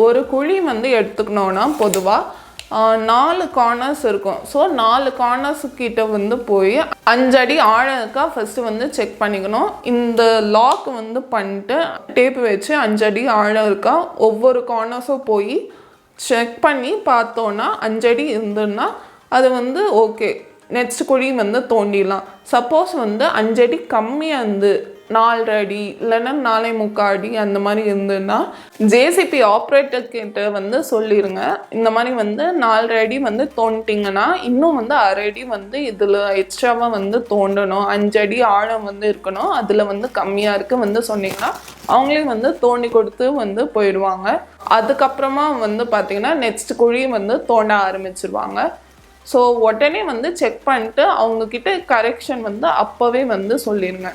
ஒரு குழி வந்து எடுத்துக்கணுன்னா பொதுவாக 4 கார்னர்ஸ் இருக்கும். ஸோ 4 கார்னர்ஸ் கிட்ட வந்து போய் 5 அடி ஆழம் இருக்கா ஃபஸ்ட்டு வந்து செக் பண்ணிக்கணும். இந்த லாக் வந்து பண்ணிட்டு டேப்பு வச்சு 5 அடி ஆழம் இருக்கா ஒவ்வொரு கார்னர்ஸும் போய் செக் பண்ணி பார்த்தோன்னா 5 அடி இருந்ததுன்னா அது வந்து ஓகே, நெக்ஸ்ட் குழி வந்து தோண்டிடலாம். சப்போஸ் வந்து 5 அடி கம்மியாக இருந்து 4 அடி இல்லைன்னா 4.75 அடி அந்த மாதிரி இருந்ததுன்னா ஜேசிபி ஆப்ரேட்டர் கிட்ட வந்து சொல்லிடுங்க. இந்த மாதிரி வந்து 4 அடி வந்து தோண்டிட்டிங்கன்னா இன்னும் வந்து 1/2 அடி வந்து இதில் எக்ஸ்ட்ராவாக வந்து தோண்டணும், 5 அடி ஆழம் வந்து இருக்கணும், அதில் வந்து கம்மியாக இருக்குது வந்து சொன்னீங்கன்னா அவங்களே வந்து தோண்டி கொடுத்து வந்து போயிடுவாங்க. அதுக்கப்புறமா வந்து பார்த்திங்கன்னா நெக்ஸ்ட் குழி வந்து தோண்ட ஆரம்பிச்சிருவாங்க. ஸோ உடனே வந்து செக் பண்ணிட்டு அவங்கக்கிட்ட கரெக்ஷன் வந்து அப்போவே வந்து சொல்லிடுங்க.